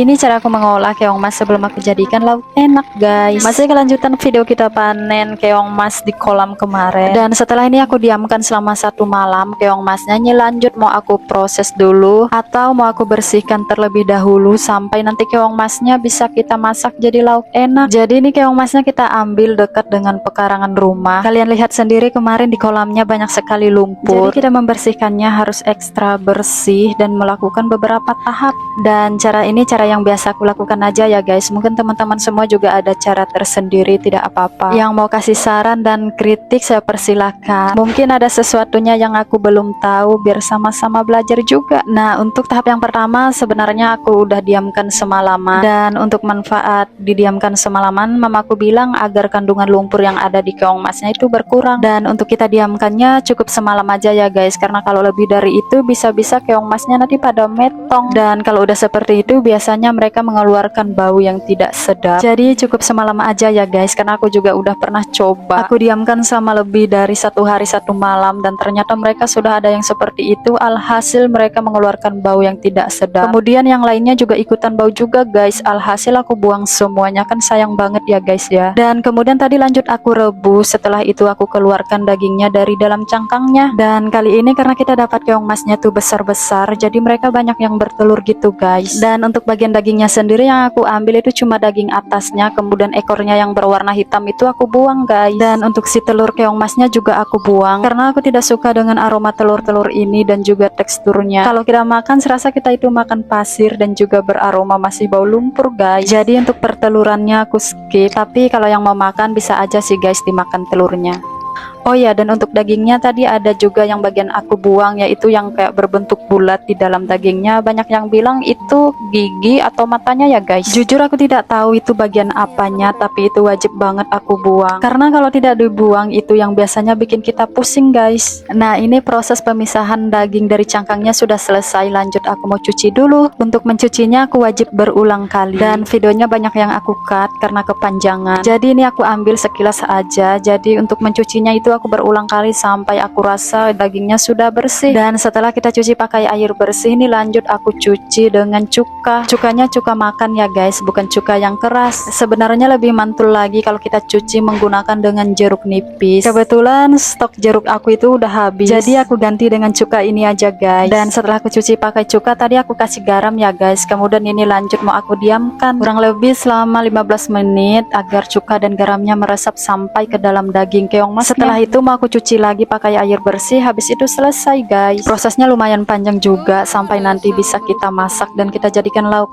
Ini cara aku mengolah keong mas sebelum aku jadikan lauk enak guys. Masih kelanjutan video kita panen keong mas di kolam kemarin. Dan setelah ini aku diamkan selama 1 malam. Keong masnya ini lanjut mau aku proses dulu atau mau aku bersihkan terlebih dahulu sampai nanti keong masnya bisa kita masak jadi lauk enak. Jadi ini keong masnya kita ambil dekat dengan pekarangan rumah. Kalian lihat sendiri kemarin di kolamnya banyak sekali lumpur. Jadi kita membersihkannya harus ekstra bersih dan melakukan beberapa tahap. Dan cara ini cara yang biasa aku lakukan aja ya guys. Mungkin teman-teman semua juga ada cara tersendiri, tidak apa-apa. Yang mau kasih saran dan kritik saya persilahkan. Mungkin ada sesuatunya yang aku belum tahu, biar sama-sama belajar juga. Nah, untuk tahap yang pertama sebenarnya aku udah diamkan semalaman. Dan untuk manfaat didiamkan semalaman, mamaku bilang agar kandungan lumpur yang ada di keong masnya itu berkurang. Dan untuk kita diamkannya cukup semalam aja ya guys, karena kalau lebih dari itu bisa-bisa keong masnya nanti pada metong. Dan kalau udah seperti itu biasanya mereka mengeluarkan bau yang tidak sedap. Jadi cukup semalam aja ya guys, karena aku juga udah pernah coba. Aku diamkan sama lebih dari 1 hari 1 malam dan ternyata mereka sudah ada yang seperti itu. Alhasil mereka mengeluarkan bau yang tidak sedap. Kemudian yang lainnya juga ikutan bau juga guys. Alhasil aku buang semuanya, kan sayang banget ya guys ya. Dan kemudian tadi lanjut aku rebus. Setelah itu aku keluarkan dagingnya dari dalam cangkangnya. Dan kali ini karena kita dapat keong masnya tuh besar-besar, jadi mereka banyak yang bertelur gitu guys. Dan untuk bagian dagingnya sendiri yang aku ambil itu cuma daging atasnya, kemudian ekornya yang berwarna hitam itu aku buang guys. Dan untuk si telur keong masnya juga aku buang karena aku tidak suka dengan aroma telur-telur ini dan juga teksturnya. Kalau kita makan serasa kita itu makan pasir dan juga beraroma masih bau lumpur guys. Jadi untuk pertelurannya aku skip, tapi kalau yang mau makan bisa aja sih guys dimakan telurnya. Oh ya, dan untuk dagingnya tadi ada juga yang bagian aku buang, yaitu yang kayak berbentuk bulat di dalam dagingnya. Banyak yang bilang itu gigi atau matanya ya guys. Jujur aku tidak tahu itu bagian apanya, tapi itu wajib banget aku buang. Karena kalau tidak dibuang itu yang biasanya bikin kita pusing guys. Nah, ini proses pemisahan daging dari cangkangnya sudah selesai. Lanjut aku mau cuci dulu. Untuk mencucinya aku wajib berulang kali. Dan videonya banyak yang aku cut karena kepanjangan. Jadi ini aku ambil sekilas aja. Jadi untuk mencucinya itu aku berulang kali sampai aku rasa dagingnya sudah bersih. Dan setelah kita cuci pakai air bersih, ini lanjut aku cuci dengan cuka. Cukanya cuka makan ya guys, bukan cuka yang keras. Sebenarnya lebih mantul lagi kalau kita cuci menggunakan dengan jeruk nipis. Kebetulan stok jeruk aku itu udah habis, jadi aku ganti dengan cuka ini aja guys. Dan setelah aku cuci pakai cuka, tadi aku kasih garam ya guys. Kemudian ini lanjut mau aku diamkan kurang lebih selama 15 menit agar cuka dan garamnya meresap sampai ke dalam daging keong mas. Setelah itu mau aku cuci lagi pakai air bersih. Habis itu selesai guys. Prosesnya lumayan panjang juga sampai nanti bisa kita masak dan kita jadikan lauk